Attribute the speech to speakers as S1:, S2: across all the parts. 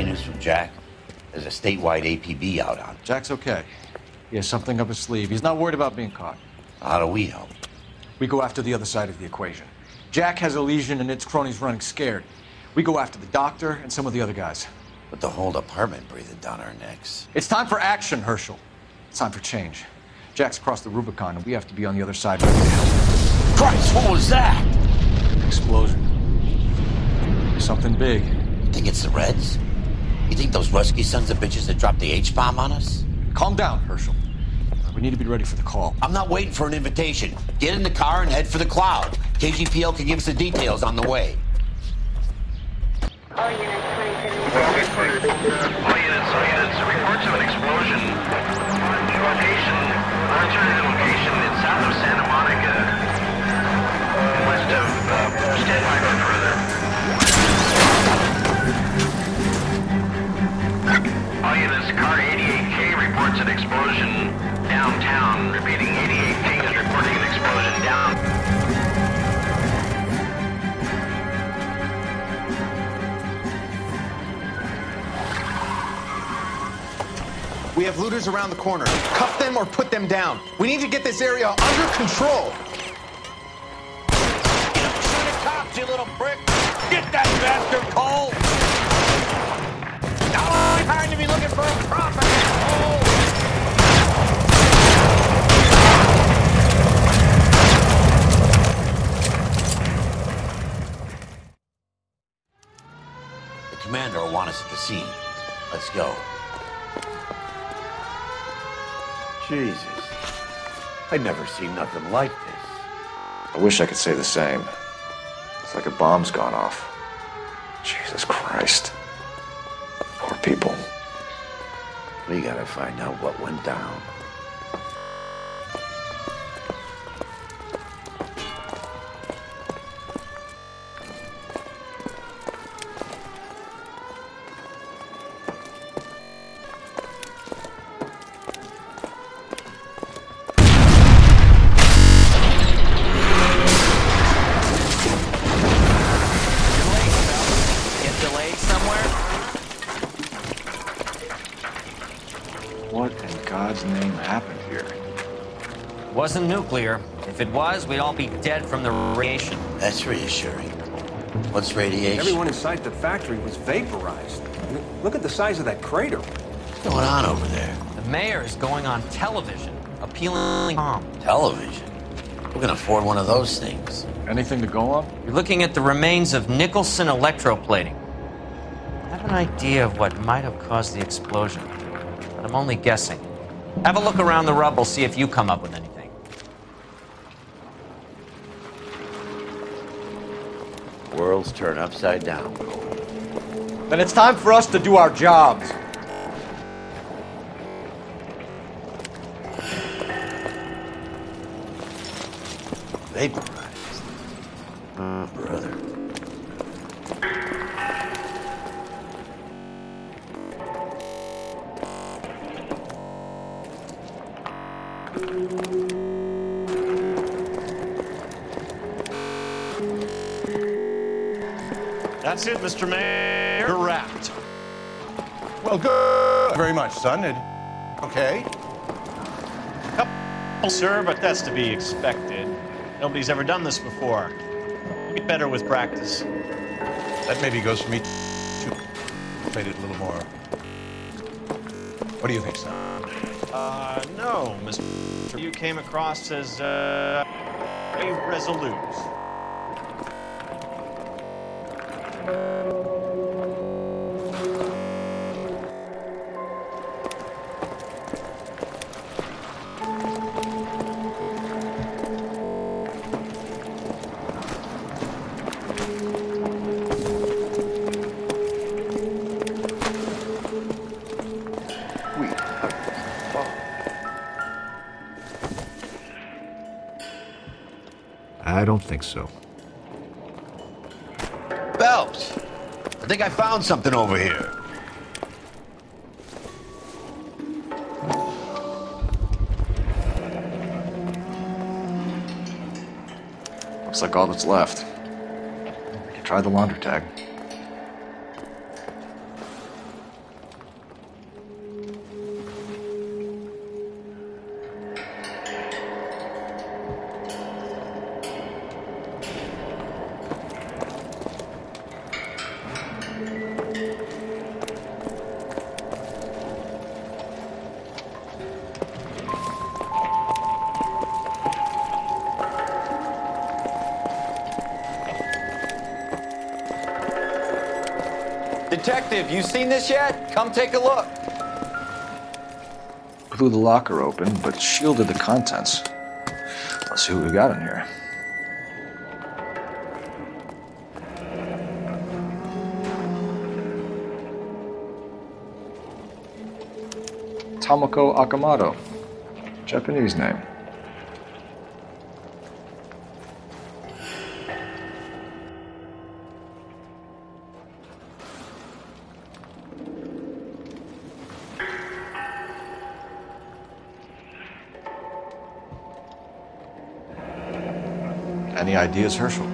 S1: news from Jack. There's a statewide APB out on him.
S2: Jack's okay. He has something up his sleeve. He's not worried about being caught.
S1: How do we help?
S2: We go after the other side of the equation. Jack has a legion and its cronies running scared. We go after the doctor and some of the other guys.
S1: But the whole department breathing down our necks.
S2: It's time for action, Herschel. It's time for change. Jack's crossed the Rubicon, and we have to be on the other side ready to help.
S1: Christ, what was that?
S2: Explosion. Something big.
S1: You think it's the Reds? You think those Rusky sons of bitches that dropped the H-bomb on us?
S2: Calm down, Herschel. We need to be ready for the call.
S1: I'm not waiting for an invitation. Get in the car and head for the cloud. KGPL can give us the details on the way.
S3: All units, reports of an explosion. Alternative location in south of Santa Monica. West of, stand by for further. All units, car 88K reports an explosion downtown. Repeating, 88K is reporting an explosion down.
S4: We have looters around the corner. Cuff them or put them down. We need to get this area under control.
S1: Shoot the cops, you little prick! Get that bastard, Cole! No time to be looking for a profit, Cole! The commander will want us at the scene. Let's go. Jesus. I'd never seen nothing like this.
S5: I wish I could say the same. It's like a bomb's gone off. Jesus Christ. Poor people.
S1: We gotta find out what went down.
S6: Wasn't nuclear. If it was, we'd all be dead from the radiation.
S1: That's reassuring. What's radiation?
S7: Everyone inside the factory was vaporized. I mean, look at the size of that crater.
S1: What's going on over there?
S6: The mayor is going on television, appealing bomb.
S1: Television? Who can afford one of those things?
S2: Anything to go on?
S6: You're looking at the remains of Nicholson electroplating. I have an idea of what might have caused the explosion, but I'm only guessing. Have a look around the rubble, see if you come up with anything.
S1: Worlds turn upside down.
S2: Then it's time for us to do our jobs.
S1: Vaporized. Oh, brother.
S8: That's it, Mr. Mayor. You're wrapped.
S9: Well, good. Very much, son. Okay.
S8: Couple, sir, but that's to be expected. Nobody's ever done this before. We'll get better with practice.
S9: That maybe goes for me, too. Made it a little more. What do you think, son?
S8: No, Mr. You came across as, very resolute.
S5: I don't think so.
S1: Phelps, I think I found something over here.
S5: Looks like all that's left. We can try the laundry tag.
S10: Detective, you seen this yet? Come take a look.
S5: Blew the locker open, but shielded the contents. Let's see what we got in here. Tomoko Akamoto. Japanese name. Any ideas, Herschel?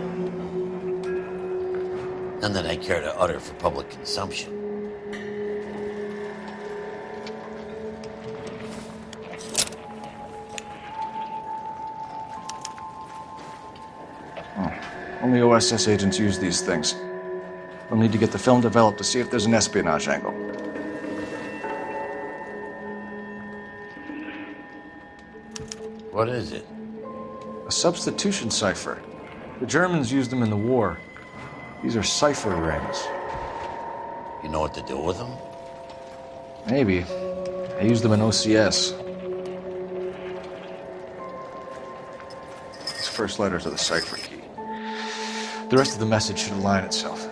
S1: None that I care to utter for public consumption.
S5: Only OSS agents use these things. We'll need to get the film developed to see if there's an espionage angle.
S1: What is it?
S5: A substitution cipher. The Germans used them in the war. These are cipher rings.
S1: You know what to do with them?
S5: Maybe. I used them in OCS. It's first letters of the cipher key. The rest of the message should align itself.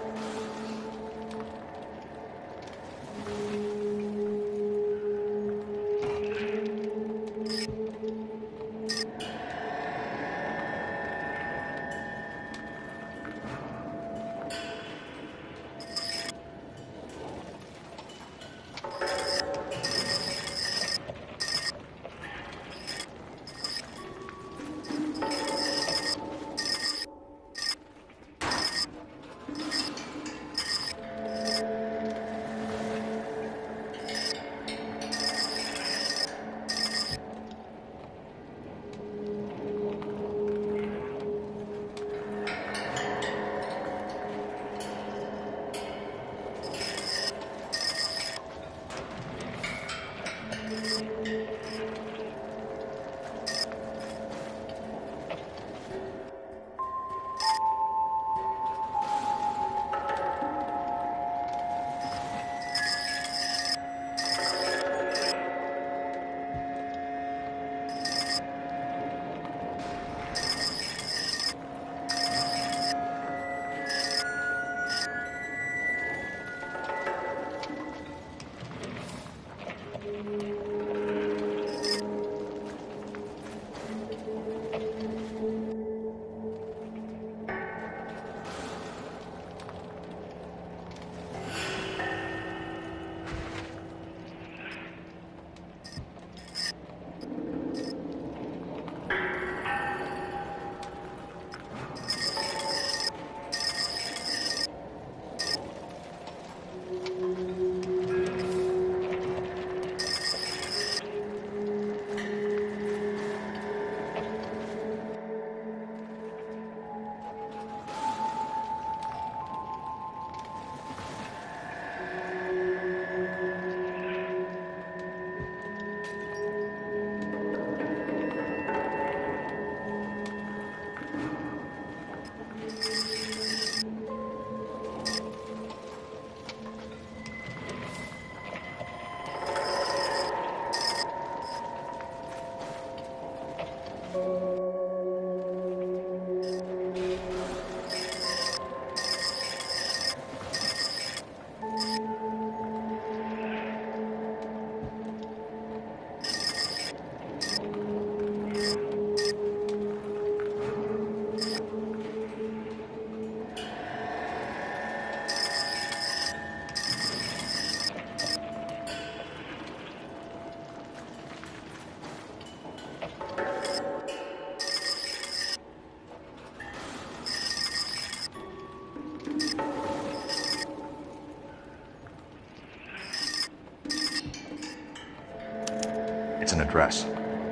S5: It's an address.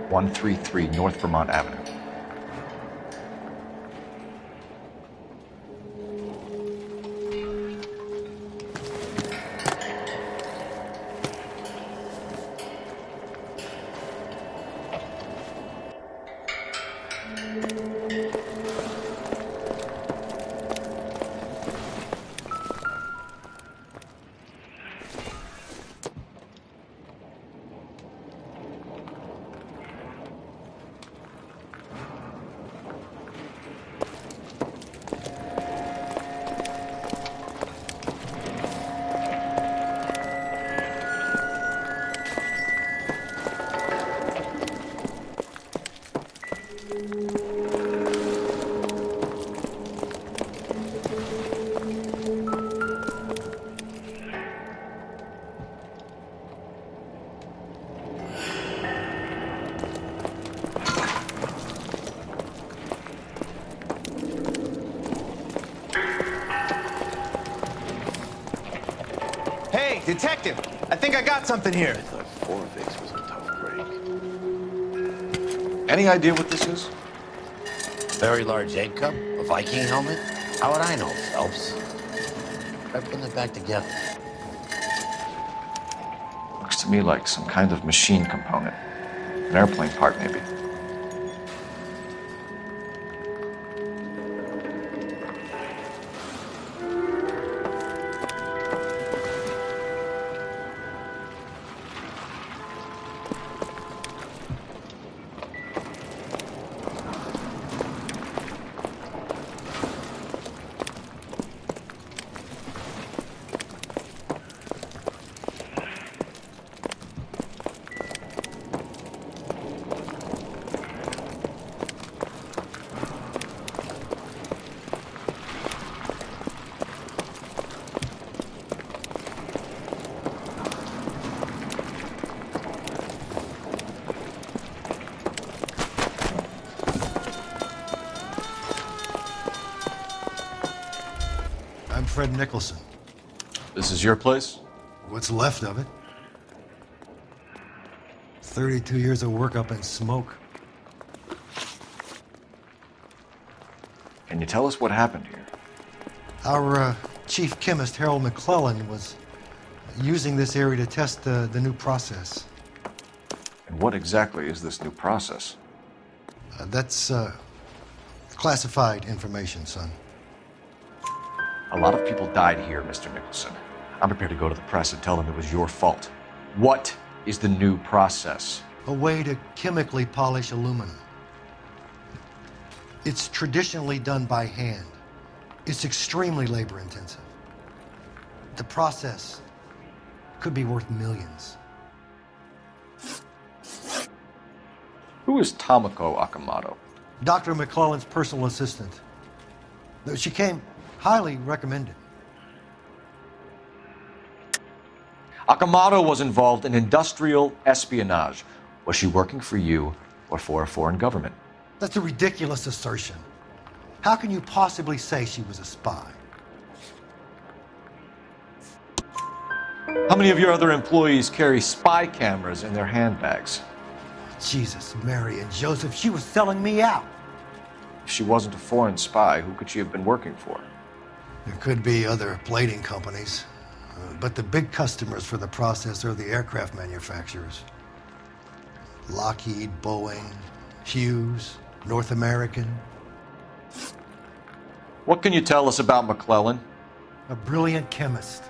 S5: 133 North Vermont Avenue.
S4: Detective, I think I got something here.
S5: I thought 4 Vicks was a tough break. Any idea what this is?
S1: Very large egg cup? A Viking helmet? How would I know, Phelps? Try putting it back together.
S5: Looks to me like some kind of machine component. An airplane part, maybe.
S11: I'm Fred Nicholson.
S2: This is your place?
S11: What's left of it? 32 years of work up in smoke.
S5: Can you tell us what happened here?
S11: Our chief chemist, Harold McClellan, was using this area to test the new process.
S5: And what exactly is this new process?
S11: That's classified information, son.
S2: A lot of people died here, Mr. Nicholson. I'm prepared to go to the press and tell them it was your fault. What is the new process?
S11: A way to chemically polish aluminum. It's traditionally done by hand. It's extremely labor intensive. The process could be worth millions.
S2: Who is Tomoko Akamoto?
S11: Dr. McClellan's personal assistant. She came highly recommended.
S2: Akamoto was involved in industrial espionage. Was she working for you or for a foreign government?
S11: That's a ridiculous assertion. How can you possibly say she was a spy?
S2: How many of your other employees carry spy cameras in their handbags?
S11: Jesus, Mary and Joseph, she was selling me out.
S2: If she wasn't a foreign spy, who could she have been working for?
S11: There could be other plating companies, but the big customers for the process are the aircraft manufacturers. Lockheed, Boeing, Hughes, North American.
S2: What can you tell us about McClellan?
S11: A brilliant chemist.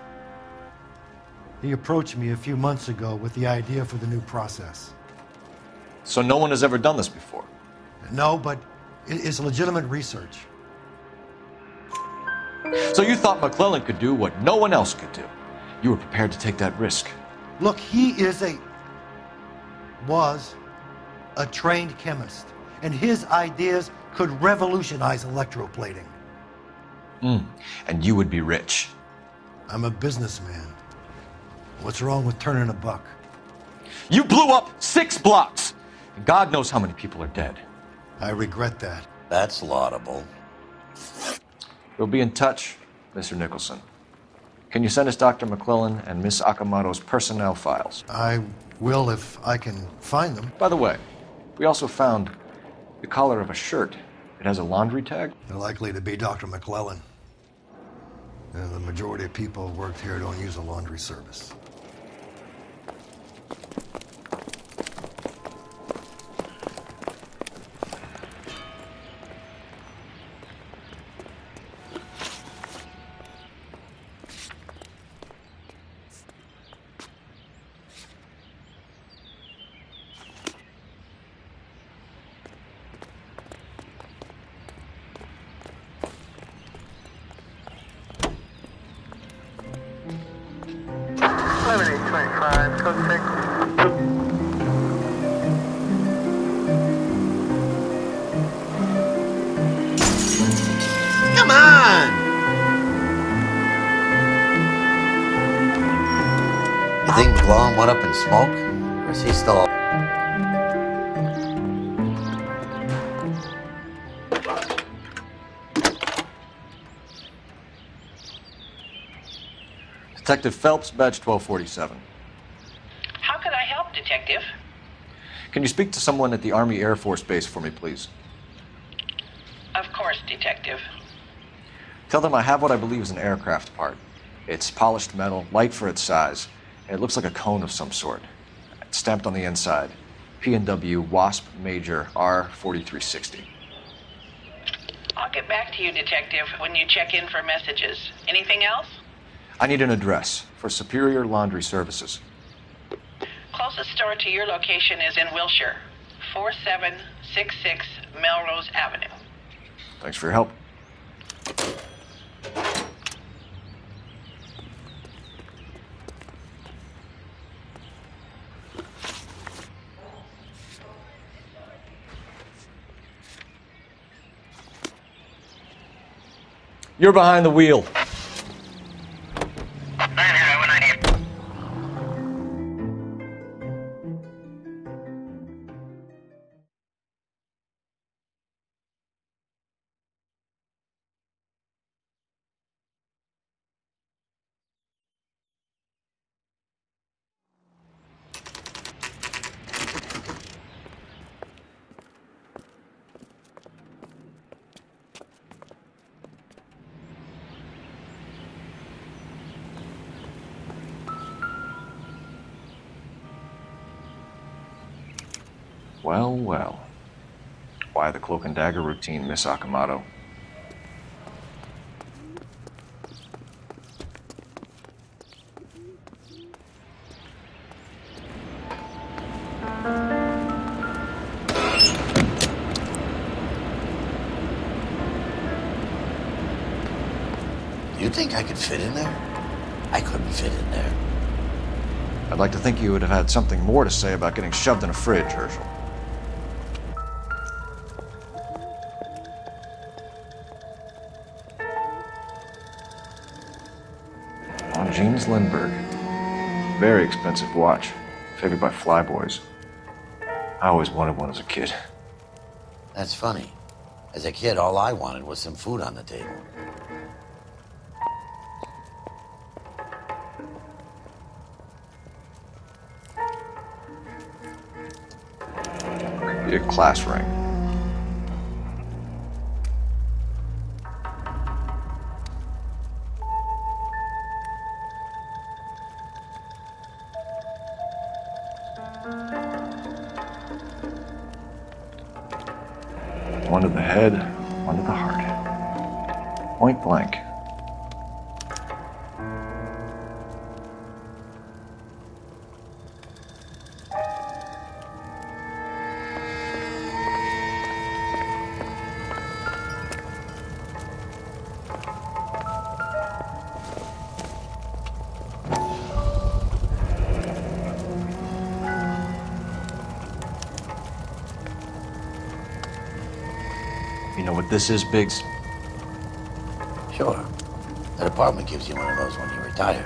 S11: He approached me a few months ago with the idea for the new process.
S2: So no one has ever done this before?
S11: No, but it's legitimate research.
S2: So you thought McClellan could do what no one else could do. You were prepared to take that risk.
S11: Look, he was a trained chemist, and his ideas could revolutionize electroplating.
S2: And you would be rich.
S11: I'm a businessman. What's wrong with turning a buck?
S2: You blew up 6 blocks, and God knows how many people are dead.
S11: I regret that.
S1: That's laudable.
S2: We'll be in touch, Mr. Nicholson. Can you send us Dr. McClellan and Miss Akamoto's personnel files?
S11: I will if I can find them.
S2: By the way, we also found the collar of a shirt. It has a laundry tag.
S11: They're likely to be Dr. McClellan. The majority of people who worked here don't use a laundry service.
S1: Come on! You think McClellan went up in smoke? Or is he still...
S2: Detective Phelps, badge 1247.
S12: How could I help, Detective?
S2: Can you speak to someone at the Army Air Force Base for me, please?
S12: Of course, Detective.
S2: Tell them I have what I believe is an aircraft part. It's polished metal, light for its size, and it looks like a cone of some sort. It's stamped on the inside. P&W Wasp Major R4360.
S12: I'll get back to you, Detective, when you check in for messages. Anything else?
S2: I need an address for Superior Laundry Services.
S12: Closest store to your location is in Wilshire, 4766 Melrose Avenue.
S2: Thanks for your help. You're behind the wheel. Well, well. Why the cloak and dagger routine, Miss Akamoto?
S1: Do you think I could fit in there? I couldn't fit in there.
S2: I'd like to think you would have had something more to say about getting shoved in a fridge, Herschel. On James Lindbergh. Very expensive watch. Favored by flyboys. I always wanted one as a kid.
S1: That's funny. As a kid, all I wanted was some food on the table.
S2: Could be a class ring. One to the head, one to the heart. Point blank. You know what this is, Biggs?
S1: Sure. That apartment gives you one of those when you retire.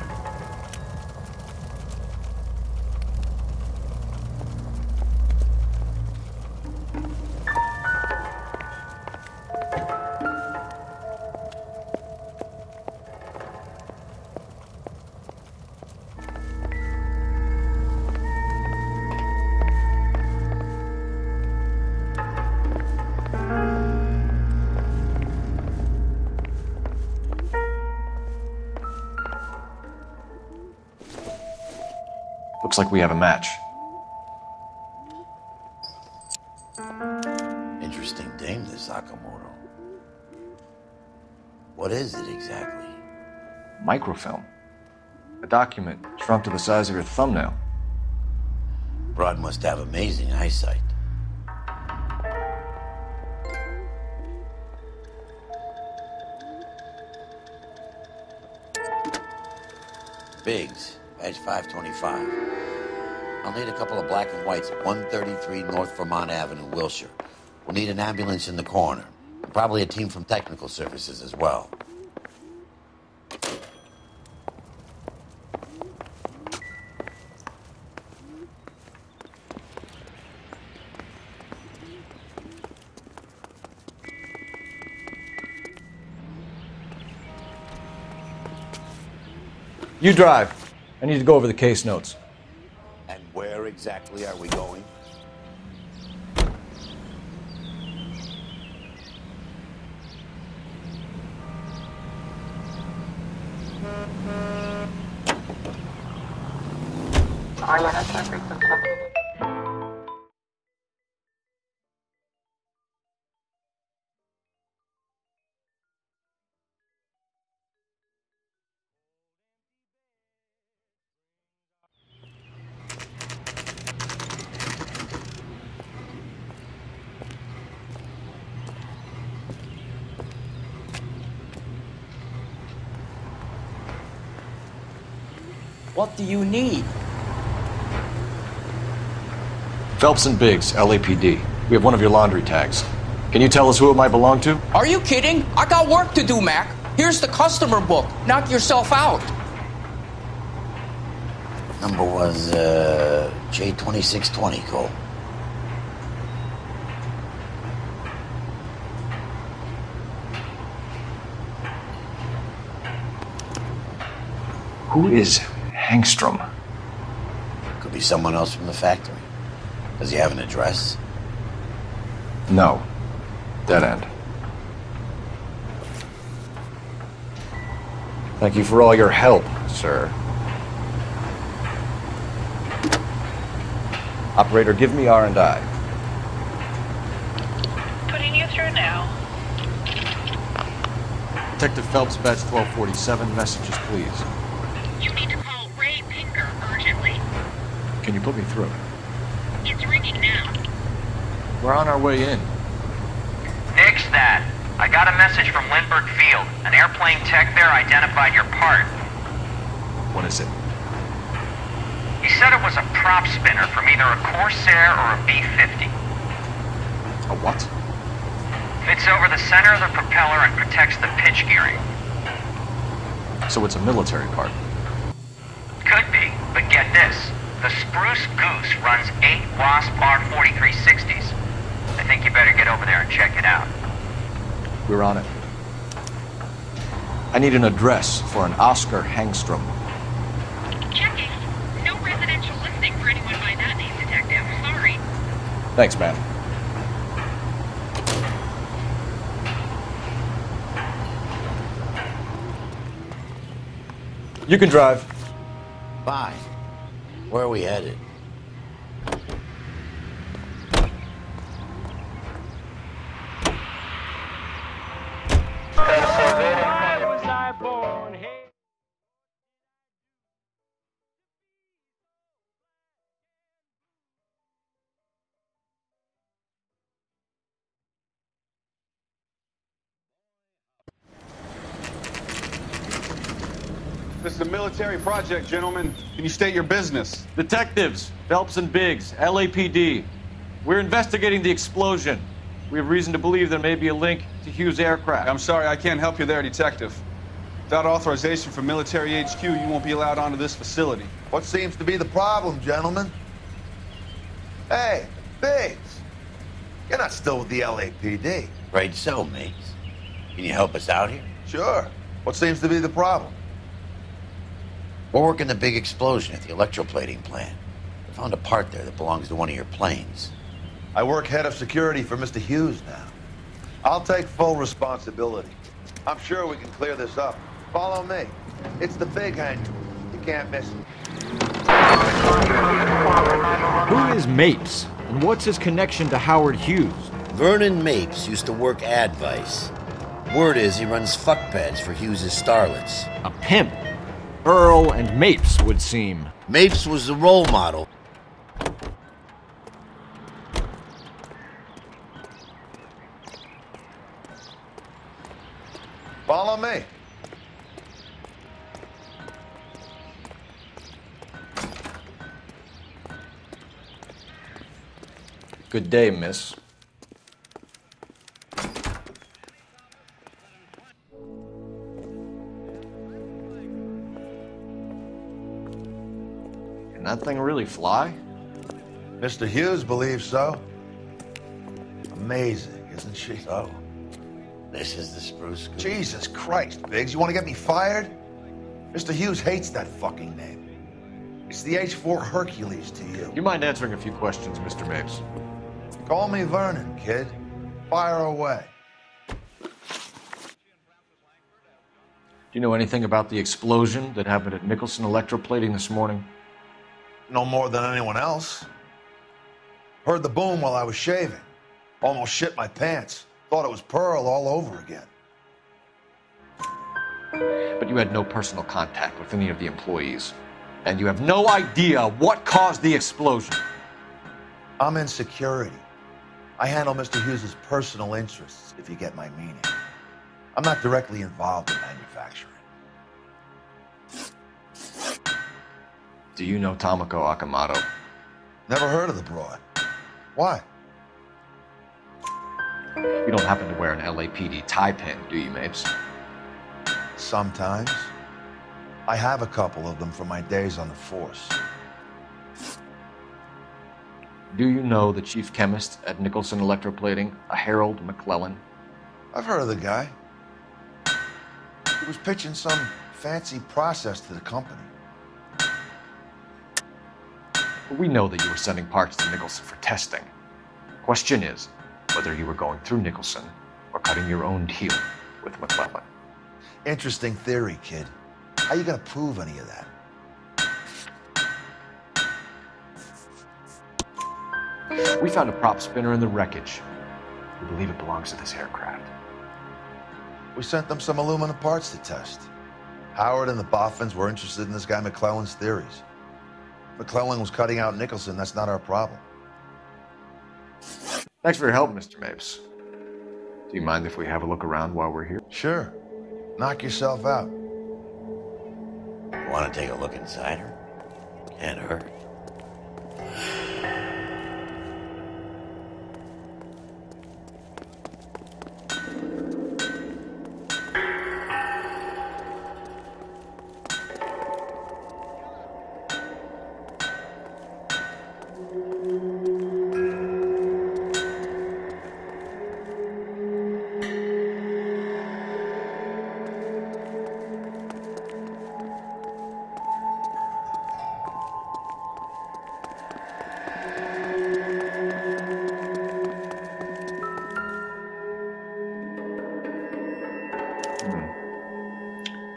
S2: Looks like we have a match.
S1: Interesting dame, this Sakamoto. What is it exactly?
S2: Microfilm. A document shrunk to the size of your thumbnail.
S1: Broad must have amazing eyesight. Biggs, badge 525. I'll need a couple of black and whites at 133 North Vermont Avenue, Wilshire. We'll need an ambulance in the corner. And probably a team from technical services as well.
S2: You drive. I need to go over the case notes.
S1: And where exactly are we going?
S13: What do you need?
S2: Phelps and Biggs, LAPD. We have one of your laundry tags. Can you tell us who it might belong to?
S13: Are you kidding? I got work to do, Mac. Here's the customer book. Knock yourself out.
S1: Number was, J2620, Cole.
S2: Who is Hangstrom?
S1: Could be someone else from the factory. Does he have an address?
S2: No. Dead end. Thank you for all your help, sir. Operator, give me R&I.
S12: Putting you through now.
S2: Detective Phelps, badge 1247. Messages, please.
S14: You need to call Ray Pinker urgently.
S2: Can you put me through?
S14: It's ringing now.
S2: We're on our way in.
S3: Nix that. I got a message from Lindbergh Field. An airplane tech there identified your part.
S2: What is it?
S3: He said it was a prop spinner from either a Corsair or a B-50.
S2: A what?
S3: Fits over the center of the propeller and protects the pitch gearing.
S2: So it's a military part.
S3: Could be, but get this. The Spruce Goose runs 8 Wasp R4360s. I think you better get over there and check it out.
S2: We're on it. I need an address for an Oscar Hangstrom.
S14: Checking. No residential listing for anyone by that name, Detective. Sorry.
S2: Thanks, man. You can drive.
S1: Fine. Where are we headed?
S4: This is a military project, gentlemen. Can you state your business?
S2: Detectives, Phelps and Biggs, LAPD. We're investigating the explosion. We have reason to believe there may be a link to Hughes' aircraft.
S4: I'm sorry, I can't help you there, Detective. Without authorization from military HQ, you won't be allowed onto this facility.
S15: What seems to be the problem, gentlemen? Hey, Biggs. You're not still with the LAPD.
S1: Right so, mates. Can you help us out here?
S15: Sure. What seems to be the problem?
S1: We're working the big explosion at the electroplating plant. We found a part there that belongs to one of your planes.
S15: I work head of security for Mr. Hughes now. I'll take full responsibility. I'm sure we can clear this up. Follow me. It's the big hangar. You can't miss it.
S16: Who is Mapes, and what's his connection to Howard Hughes?
S1: Vernon Mapes used to work Advice. Word is he runs fuck pads for Hughes' starlets.
S16: A pimp. Earl and Mapes would seem.
S1: Mapes was the role model.
S15: Follow me.
S2: Good day, miss. Can that thing really fly?
S15: Mr. Hughes believes so. Amazing, isn't she?
S1: So, this is the Spruce Goose.
S15: Jesus Christ, Biggs, you want to get me fired? Mr. Hughes hates that fucking name. It's the H-4 Hercules to you.
S2: You mind answering a few questions, Mr. Mapes?
S15: Call me Vernon, kid. Fire away.
S2: Do you know anything about the explosion that happened at Nicholson Electroplating this morning?
S15: No more than anyone else. Heard the boom while I was shaving. Almost shit my pants. Thought it was Pearl all over again.
S2: But you had no personal contact with any of the employees. And you have no idea what caused the explosion.
S15: I'm in security. I handle Mr. Hughes' personal interests, if you get my meaning. I'm not directly involved in manufacturing.
S2: Do you know Tomoko Akamoto?
S15: Never heard of the broad. Why?
S2: You don't happen to wear an LAPD tie pin, do you, Mapes?
S15: Sometimes. I have a couple of them from my days on the force.
S2: Do you know the chief chemist at Nicholson Electroplating, a Harold McClellan?
S15: I've heard of the guy. He was pitching some fancy process to the company.
S2: We know that you were sending parts to Nicholson for testing. Question is whether you were going through Nicholson or cutting your own deal with McClellan.
S15: Interesting theory, kid. How you gonna prove any of that?
S2: We found a prop spinner in the wreckage. We believe it belongs to this aircraft.
S15: We sent them some aluminum parts to test. Howard and the Boffins were interested in this guy McClellan's theories. McClellan was cutting out Nicholson. That's not our problem.
S2: Thanks for your help, Mr. Mapes. Do you mind if we have a look around while we're here?
S15: Sure. Knock yourself out.
S1: Want to take a look inside her? Can't hurt.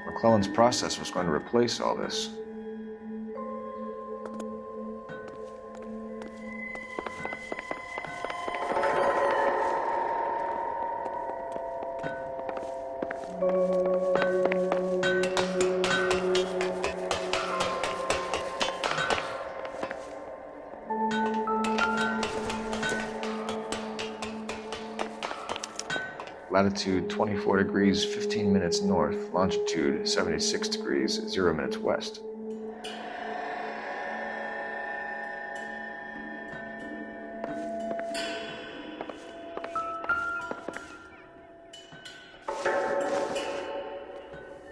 S2: McClellan's process was going to replace all this. Latitude 24 degrees, 15 minutes north. Longitude 76 degrees, 0 minutes west.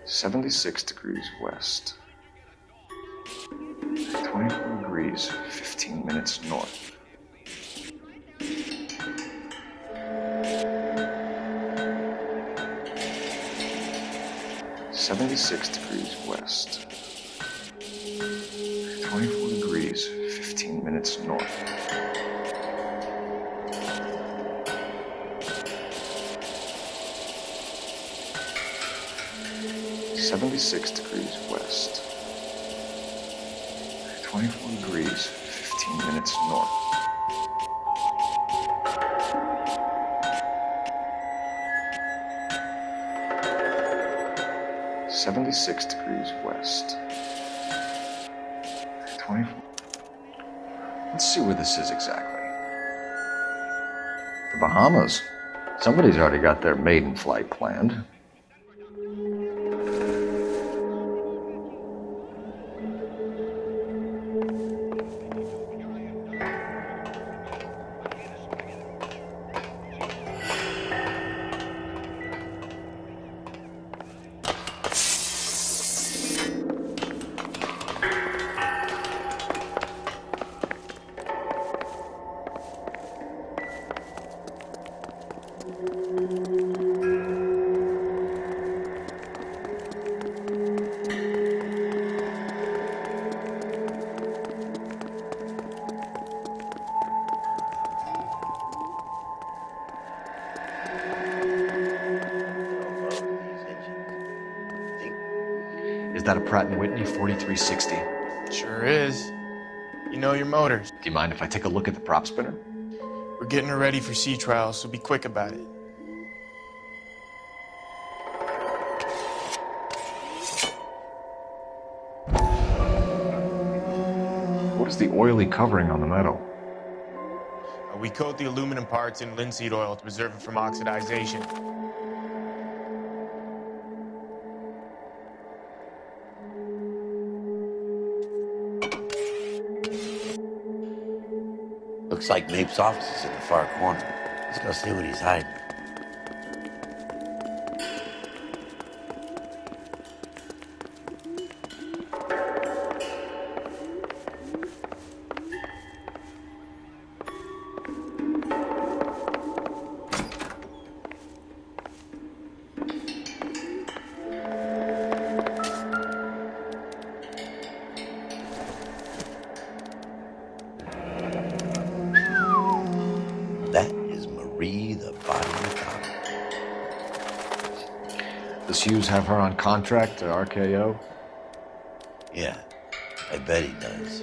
S2: (76 degrees west). 24 degrees, 15 minutes north. 76 degrees west. 24 degrees, 15 minutes north. (76 degrees west. 24 degrees, 15 minutes north. 76 degrees west. 24. Let's see where this is exactly. The Bahamas. Somebody's already got their maiden flight planned. Is that a Pratt & Whitney 4360?
S17: Sure is. You know your motors.
S2: Do you mind if I take a look at the prop spinner?
S17: We're getting her ready for sea trials, so be quick about it.
S2: What is the oily covering on the metal?
S17: We coat the aluminum parts in linseed oil to preserve it from oxidization.
S1: Looks like Mapes' office is in the far corner. Let's go see what he's hiding.
S2: Does Hughes have her on contract to RKO?
S1: Yeah, I bet he does.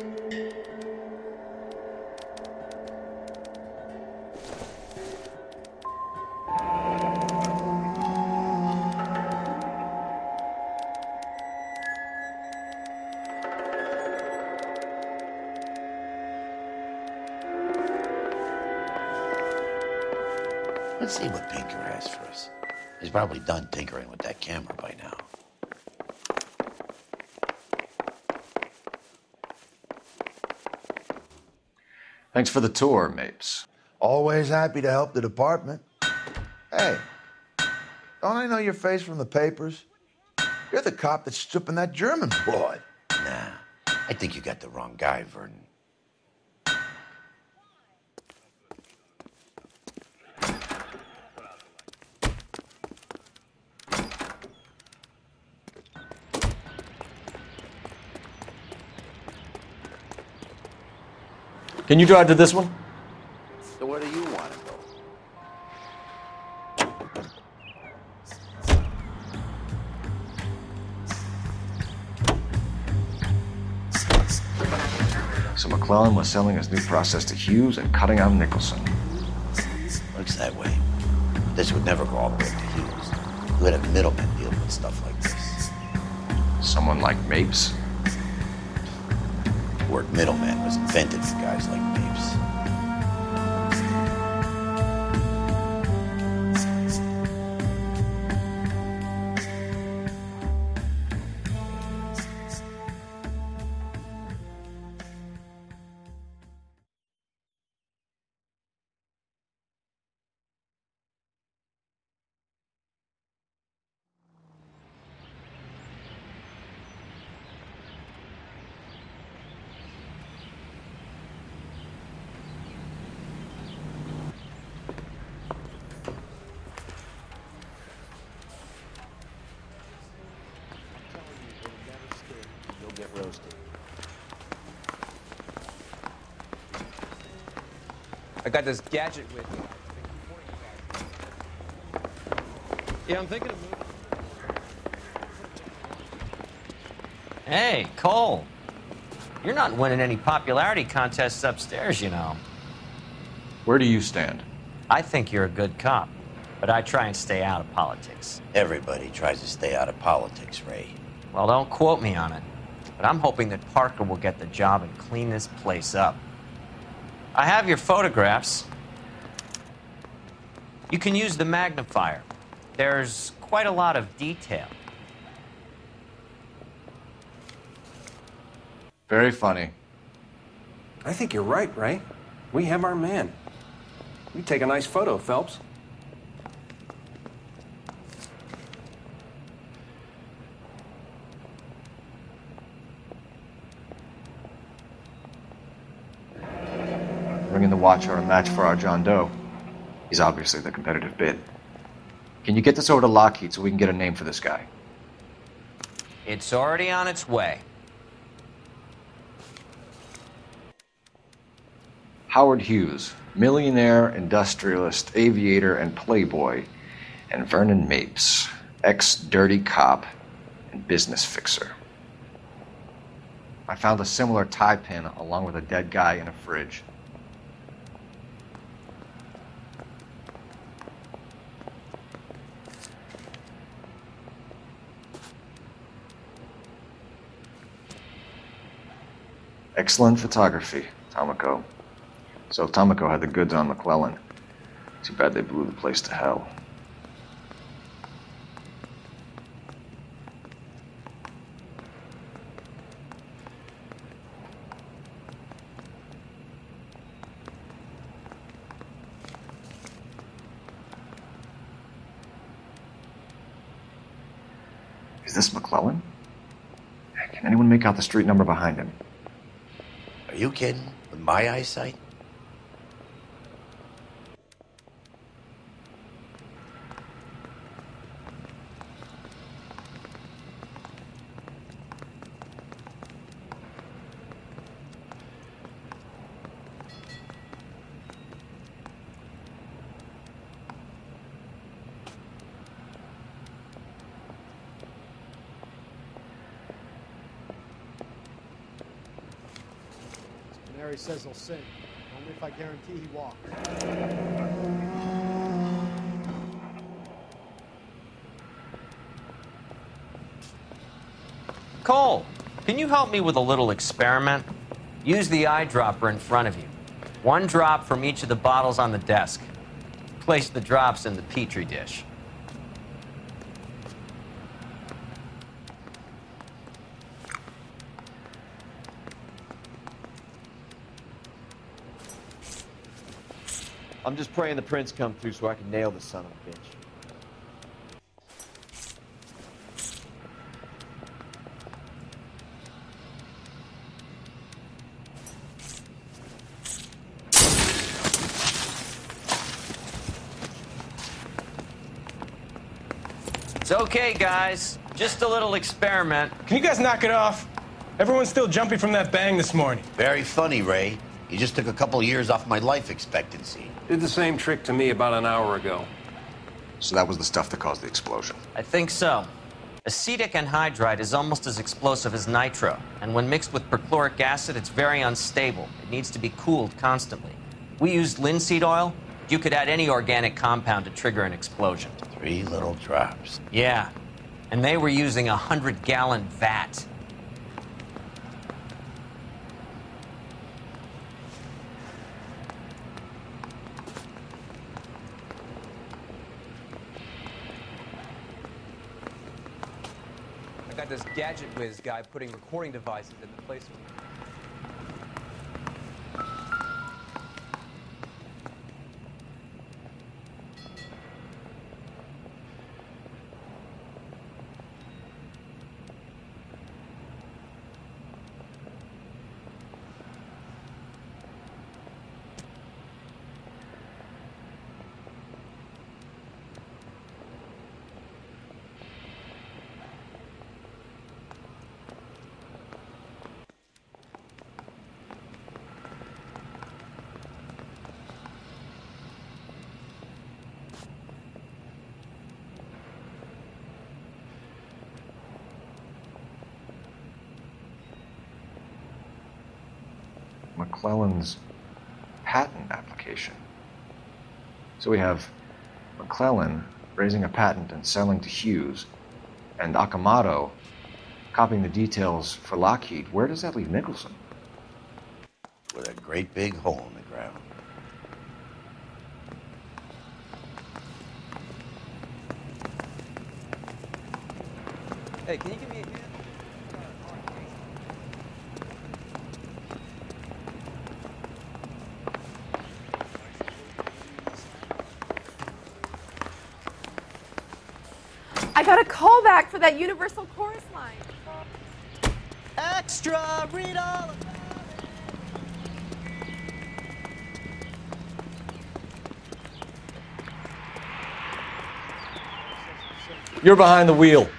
S1: Let's see what Pinker has for us. He's probably done tinkering with that camera by now.
S2: Thanks for the tour, Mapes.
S15: Always happy to help the department. Hey, don't I know your face from the papers? You're the cop that's stripping that German broad.
S1: Nah, I think you got the wrong guy, Vernon.
S2: Can you drive to this one?
S1: So where do you want to go?
S2: So McClellan was selling his new process to Hughes and cutting out Nicholson.
S1: Looks that way. This would never go all the way to Hughes. Who had a middleman deal with stuff like this?
S2: Someone like Mapes?
S1: The word middleman was invented for guys like Mapes.
S18: I got this gadget with me. Yeah, I'm thinking of moving.
S6: Hey, Cole. You're not winning any popularity contests upstairs, you know.
S2: Where do you stand?
S6: I think you're a good cop, but I try and stay out of politics.
S1: Everybody tries to stay out of politics, Ray.
S6: Well, don't quote me on it, but I'm hoping that Parker will get the job and clean this place up. I have your photographs. You can use the magnifier. There's quite a lot of detail.
S2: Very funny.
S7: I think you're right, Ray. We have our man. You take a nice photo, Phelps.
S2: Ring and the watch are a match for our John Doe. He's obviously the competitive bid. Can you get this over to Lockheed so we can get a name for this guy?
S6: It's already on its way.
S2: Howard Hughes, millionaire, industrialist, aviator, and playboy, and Vernon Mapes, ex-dirty cop and business fixer. I found a similar tie pin along with a dead guy in a fridge. Excellent photography, Tomoko. So Tomoko had the goods on McClellan. Too bad they blew the place to hell. Is this McClellan? Can anyone make out the street number behind him?
S1: Are you kidding? With my eyesight?
S11: He says he'll sing, only if I guarantee he walks.
S6: Cole, can you help me with a little experiment? Use the eyedropper in front of you. One drop from each of the bottles on the desk. Place the drops in the Petri dish.
S18: I'm just praying the prints come through so I can nail the son of a bitch.
S6: It's okay, guys. Just a little experiment.
S19: Can you guys knock it off? Everyone's still jumpy from that bang this morning.
S1: Very funny, Ray. You just took a couple years off my life expectancy.
S7: Did the same trick to me about an hour ago.
S2: So that was the stuff that caused the explosion?
S6: I think so. Acetic anhydride is almost as explosive as nitro, and when mixed with perchloric acid, it's very unstable. It needs to be cooled constantly. We used linseed oil. You could add any organic compound to trigger an explosion.
S1: 3 little drops.
S6: Yeah, and they were using a 100-gallon vat.
S18: I got this gadget whiz guy putting recording devices in the place.
S2: McClellan's patent application. So we have McClellan raising a patent and selling to Hughes, and Akamoto copying the details for Lockheed. Where does that leave Nicholson?
S1: With a great big hole in the ground.
S18: Hey, can you give me a hand?
S20: I got a call back for that Universal Chorus line.
S21: Extra, read all of that.
S2: You're behind the wheel.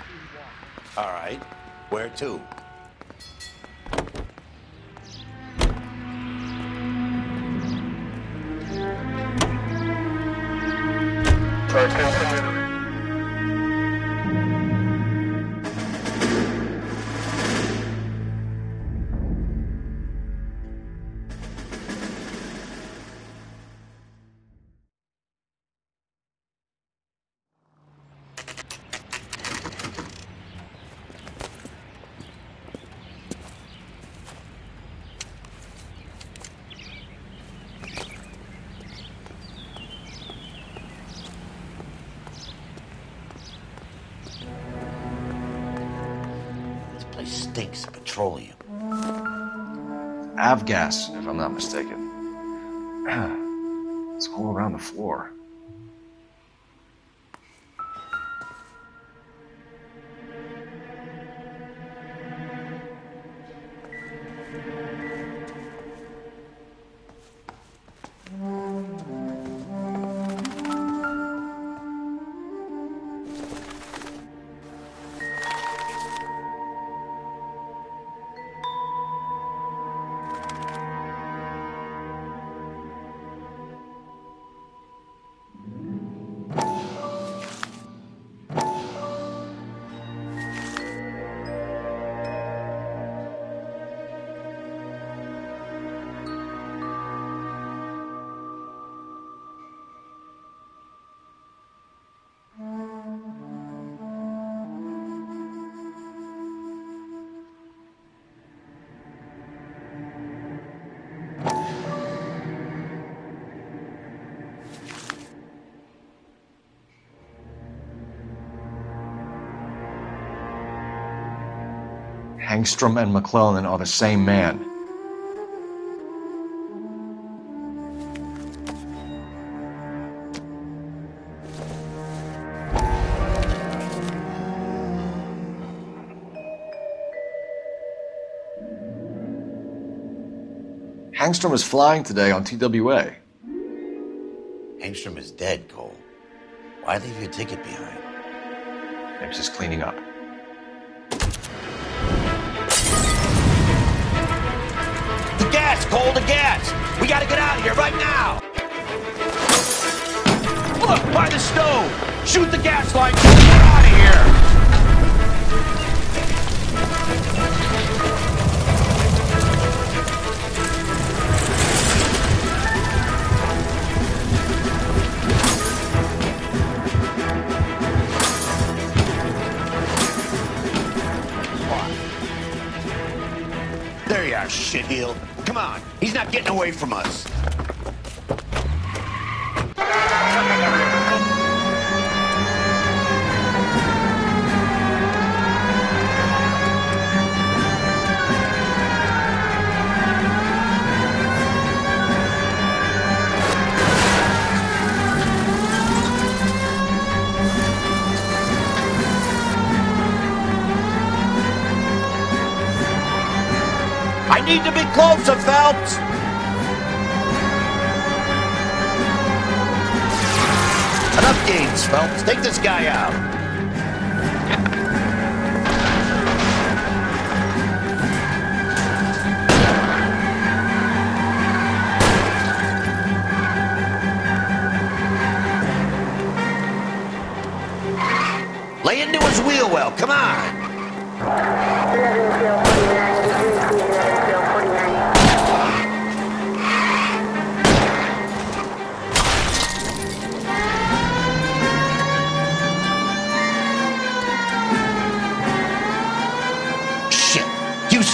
S1: All right. Where to? stinks of petroleum.
S2: Avgas, if I'm not mistaken. It's all around the floor. Hangstrom and McClellan are the same man. Hangstrom is flying today on TWA.
S1: Hangstrom is dead, Cole. Why leave your ticket behind?
S2: Maybe just cleaning up.
S1: The gas, Cole, the gas! We gotta get out of here right now! Look, by the stove! Shoot the gas line! We're out of here! There you are, shitheel. Come on, he's not getting away from us. I need to be closer, Phelps! Enough games, Phelps. Take this guy out. Lay into his wheel well. Come on.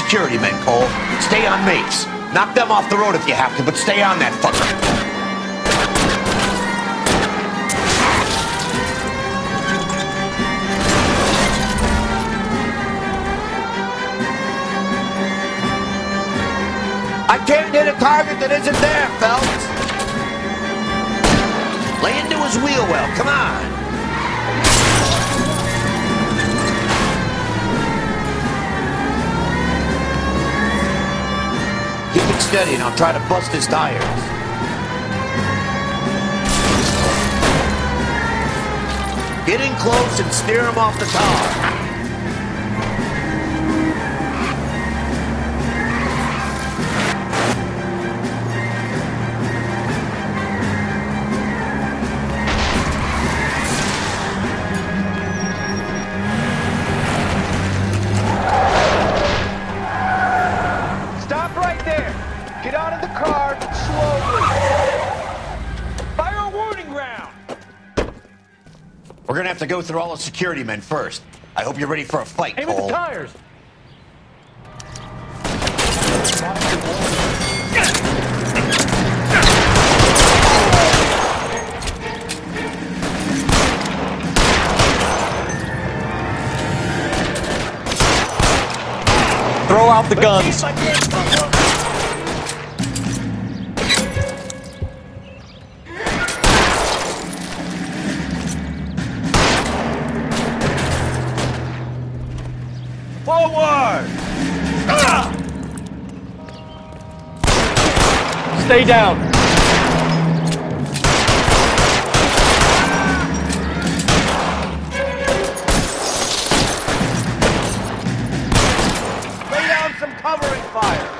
S1: Security men, Cole. Stay on mates. Knock them off the road if you have to, but stay on that fucker. I can't hit a target that isn't there, Phelps. Lay into his wheel well. Come on. Keep it steady and I'll try to bust his tires. Get in close and steer him off the tar. We're gonna have to go through all the security men first. I hope you're ready for a fight, Cole.
S19: Aim at the tires!
S16: Throw out the guns.
S21: Forward!
S16: Stay down.
S21: Lay down some covering fire.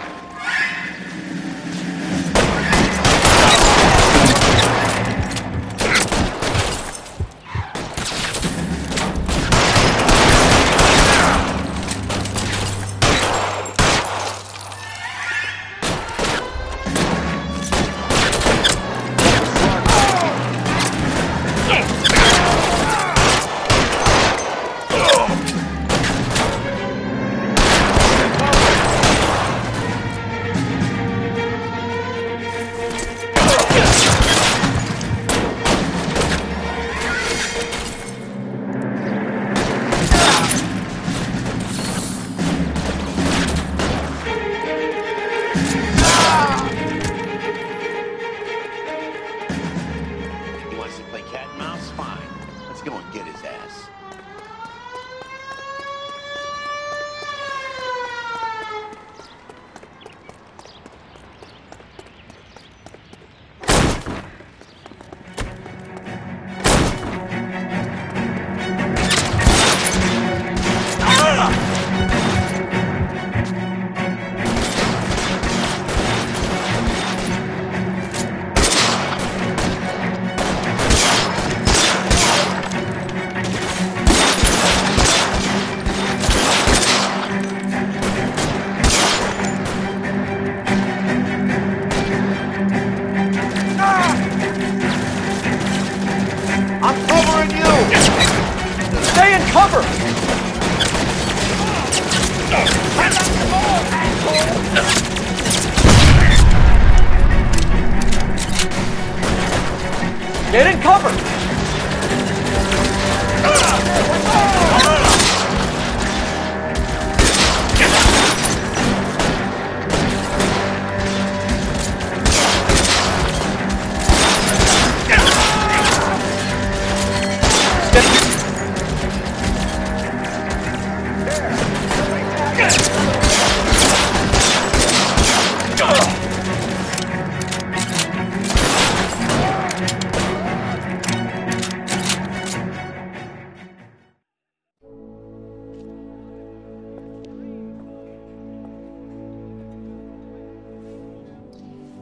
S16: Get in cover!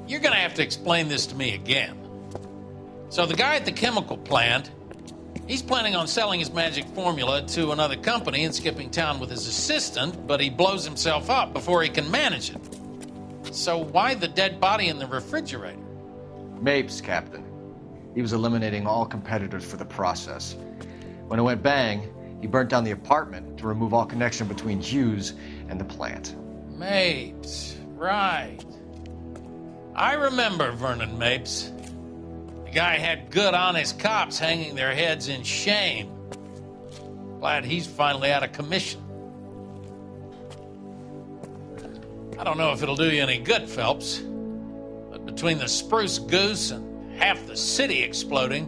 S9: You're gonna have to explain this to me again. So the guy at the chemical plant, he's planning on selling his magic formula to another company and skipping town with his assistant, but he blows himself up before he can manage it. So why the dead body in the refrigerator?
S2: Mapes, Captain. He was eliminating all competitors for the process. When it went bang, he burnt down the apartment to remove all connection between Hughes and the plant.
S9: Mapes, right. I remember Vernon Mapes. The guy had good, honest cops hanging their heads in shame. Glad he's finally out of commission. I don't know if it'll do you any good, Phelps, but between the spruce goose and half the city exploding,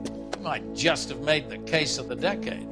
S9: you might just have made the case of the decade.